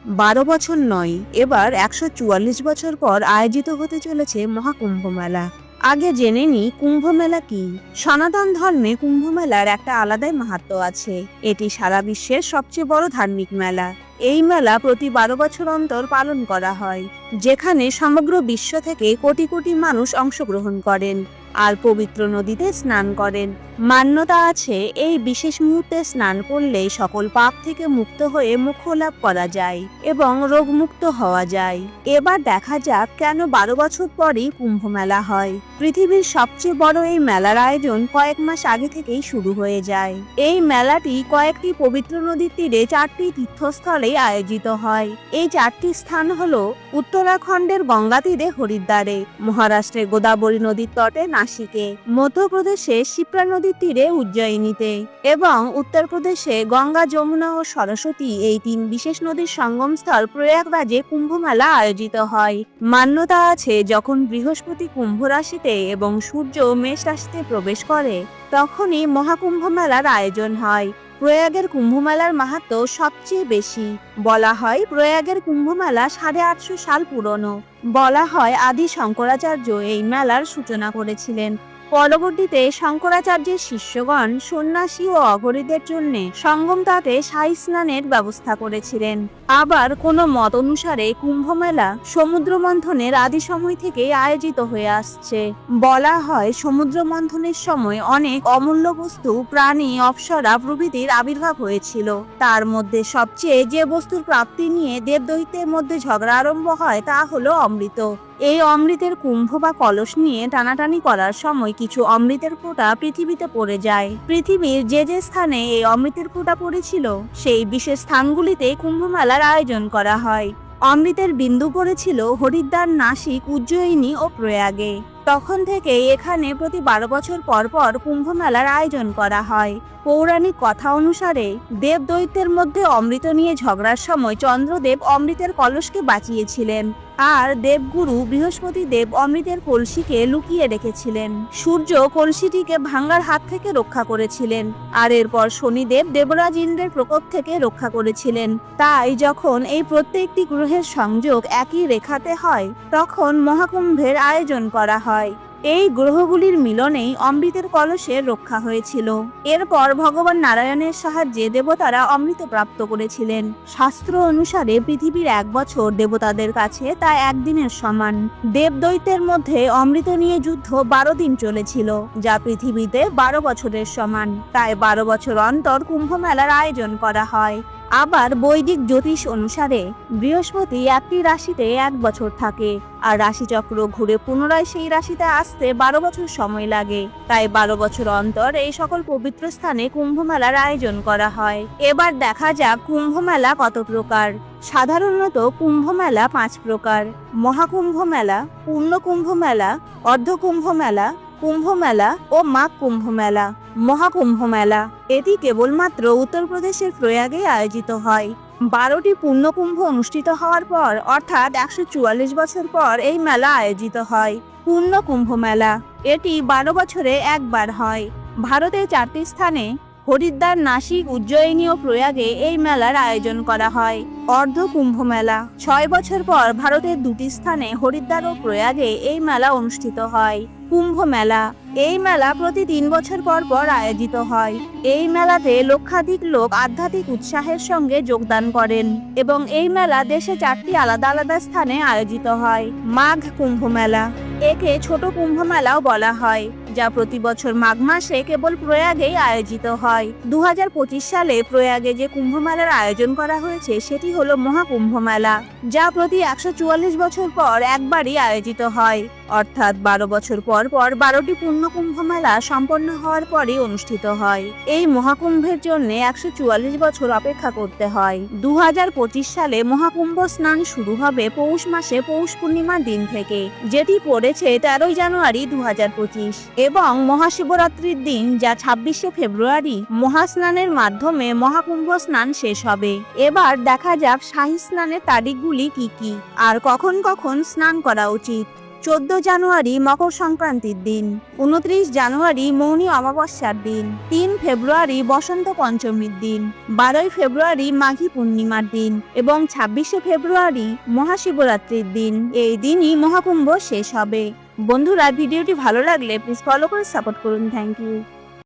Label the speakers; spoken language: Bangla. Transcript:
Speaker 1: 12 বছর নয়, এবার 144 বছর পর আয়োজিত হতে চলেছে মহাকুম্ভ মেলা। আগে জেনে নি কুম্ভ মেলা কি। সনাতন ধর্মে কুম্ভ মেলার একটা আলাদাই মাহাত্ম্য আছে। এটি সারা বিশ্বের সবচেয়ে বড় ধার্মিক মেলা। এই মেলা প্রতি 12 বছর অন্তর পালন করা হয়, যেখানে সমগ্র বিশ্ব থেকে কোটি কোটি মানুষ অংশগ্রহণ করেন আর পবিত্র নদীতে স্নান করেন। মান্যতা আছে, এই বিশেষ মুহূর্তে স্নান করলে সকল পাপ থেকে মুক্ত হয়ে মোক্ষ লাভ করা যায় এবং রোগমুক্ত হওয়া যায়। এবার দেখা যাক কেন 12 বছর পরই কুম্ভ মেলা হয়। পৃথিবীর সবচেয়ে বড় এই মেলার আয়োজন কয়েক মাস আগে থেকেই শুরু হয়ে যায়। এই মেলাটি কয়েকটি পবিত্র নদীর তীরে 4টি তীর্থস্থলে আয়োজিত হয়। এই 4টি স্থান হলো উত্তরাখণ্ডের গঙ্গা তীরে হরিদ্বারে, মহারাষ্ট্রের গোদাবরী নদীর তটে নাসিকে, মধ্যপ্রদেশে শিপ্রা নদীর তীরে উজ্জয়িনীতে এবং উত্তরপ্রদেশে গঙ্গা, যমুনা ও সরস্বতী এই 3 বিশেষ নদীর সঙ্গমস্থল প্রয়াগরাজে কুম্ভ মেলা আয়োজিত হয়। মান্যতা আছে, যখন বৃহস্পতি কুম্ভ রাশিতে এবং সূর্য মেষ রাশিতে প্রবেশ করে তখনই মহাকুম্ভ মেলার আয়োজন হয়। প্রয়াগের কুম্ভ মেলার মাহাত্ম্য সবচেয়ে বেশি। বলা হয় প্রয়াগের কুম্ভ মেলা 850 সাল পুরনো। বলা হয় আদি শঙ্করাচার্য এই মেলার সূচনা করেছিলেন। পরবর্তীতে শঙ্করাচার্যের শিষ্যগণ সন্ন্যাসী ও অঘরীদের জন্য সঙ্গম তটে শাহী স্নানের ব্যবস্থা করেছিলেন। আবার কোনো মত অনুসারে কুম্ভ মেলা সমুদ্র মন্থনের আদি সময় থেকে আয়োজিত হয়ে আসছে। বলা হয় সমুদ্র মন্থনের সময় অনেক অমূল্য বস্তু, প্রাণী, অপ্সরা প্রভৃতির আবির্ভাব হয়েছিল। তার মধ্যে সবচেয়ে যে বস্তুর প্রাপ্তি নিয়ে দেবদৈত্যের মধ্যে ঝগড়া আরম্ভ হয় তা হলো অমৃত। এই অমৃতের কুম্ভ বা কলস নিয়ে টানাটানি করার সময় কিছু অমৃতের ফোঁটা পৃথিবীতে পড়ে যায়। পৃথিবীর যে যে স্থানে এই অমৃতের ফোঁটা পড়েছিল সেই বিশেষ স্থানগুলিতে কুম্ভ মেলার আয়োজন করা হয়। অমৃতের বিন্দু পড়েছিল হরিদ্বার, নাসিক, উজ্জয়িনী ও প্রয়াগে। তখন থেকে এখানে প্রতি 12 বছর পর পর কুম্ভ মেলার আয়োজন করা হয়। পৌরাণিক কথা অনুসারে দেব দৈত্যের মধ্যে অমৃত নিয়ে ঝগড়ার সময় চন্দ্রদেব অমৃতের কলসকে বাঁচিয়েছিলেন আর দেবগুরু বৃহস্পতি দেব অমৃতের কলসিকে লুকিয়ে রেখেছিলেন। সূর্য কলসিটিকে ভাঙার হাত থেকে রক্ষা করেছিলেন আর এরপর শনিদেব দেবরাজ ইন্দ্রের প্রকোপ থেকে রক্ষা করেছিলেন। তাই যখন এই প্রত্যেকটি গ্রহের সংযোগ একই রেখাতে হয় তখন মহাকুম্ভের আয়োজন করা হয়। এই গ্রহগুলির মিলনেই অমৃতের কলসের রক্ষা হয়েছিল। এরপর ভগবান নারায়ণের সাহায্যে দেবতারা অমৃত প্রাপ্ত করেছিলেন। শাস্ত্র অনুসারে পৃথিবীর 1 বছর দেবতাদের কাছে তা একদিনের সমান। দেবদৈত্যের মধ্যে অমৃত নিয়ে যুদ্ধ 12 দিন চলেছিল, যা পৃথিবীতে 12 বছরের সমান। তাই 12 বছর অন্তর কুম্ভ মেলার আয়োজন করা হয়। আবার বৈদিক জ্যোতিষ অনুসারে বৃহস্পতি একটি রাশিতে 1 বছর থাকে আর রাশিচক্র ঘুরে পুনরায় সেই রাশিতে আসতে 12 বছর সময় লাগে। তাই 12 বছর অন্তর এই সকল পবিত্র স্থানে কুম্ভ মেলার আয়োজন করা হয়। এবার দেখা যাক কুম্ভ মেলা কত প্রকার। সাধারণত কুম্ভ মেলা 5 প্রকার: মহাকুম্ভ মেলা, পূর্ণ কুম্ভ মেলা, অর্ধকুম্ভ মেলা, কুম্ভ মেলা ও মাঘ কুম্ভ মেলা। মহাকুম্ভ মেলা এটি কেবলমাত্র উত্তরপ্রদেশের প্রয়াগে আয়োজিত হয়। 12টি পূর্ণকুম্ভ অনুষ্ঠিত হওয়ার পর অর্থাৎ 144 বছর পর এই মেলা আয়োজিত হয়। পূর্ণ কুম্ভ মেলা এটি 12 বছরে একবার হয়। ভারতের 4টি স্থানে হরিদ্বার, নাসিক, উজ্জয়িনী ও প্রয়াগে এই মেলার আয়োজন করা হয়। অর্ধ কুম্ভ মেলা 6 বছর পর ভারতের 2টি স্থানে হরিদ্বার ও প্রয়াগে এই মেলা অনুষ্ঠিত হয়। কুম্ভ মেলা এই মেলা প্রতি 3 বছর পর পর আয়োজিত হয়। এই মেলাতে লক্ষাধিক লোক আধ্যাত্মিক উৎসাহের সঙ্গে যোগদান করেন এবং এই মেলা দেশে 4টি আলাদা আলাদা স্থানে আয়োজিত হয়। মাঘ কুম্ভ মেলা একে ছোট কুম্ভ মেলাও বলা হয়, যা প্রতি বছর মাঘ মাসে কেবল প্রয়াগেই আয়োজিত হয়। 2025 সালে প্রয়াগে যে কুম্ভ মেলার আয়োজন করা হয়েছে সেটি হলো মহাকুম্ভ মেলা, যা প্রতি 144 বছর পর একবারই আয়োজিত হয়। অর্থাৎ 12 বছর পর পর 12টি পূর্ণ কুম্ভ মেলা সম্পন্ন হওয়ার পরই অনুষ্ঠিত হয়। এই মহাকুম্ভের জন্য 144 বছর অপেক্ষা করতে হয়। 2025 সালে মহাকুম্ভ স্নান শুরু হবে পৌষ মাসে পৌষ পূর্ণিমার দিন থেকে, যেটি পড়েছে 13 জানুয়ারি 2025 এবং মহাশিবরাত্রির দিন, যা 26শে ফেব্রুয়ারি মহাস্নানের মাধ্যমে মহাকুম্ভ স্নান শেষ হবে। এবার দেখা যাক শাহী স্নানের তারিখগুলি কি কি আর কখন কখন স্নান করা উচিত। 14 জানুয়ারি মকর সংক্রান্তির দিন, 29 জানুয়ারি মৌনী অমাবস্যার দিন, 3 ফেব্রুয়ারি বসন্ত পঞ্চমীর দিন, 12 ফেব্রুয়ারি মাঘী পূর্ণিমার দিন এবং 26 ফেব্রুয়ারি মহাশিবরাত্রির দিন। এই দিনই মহাকুম্ভ শেষ হবে। বন্ধুরা, ভিডিওটি ভালো লাগলে প্লিজ ফলো করে সাপোর্ট করুন। Thank you.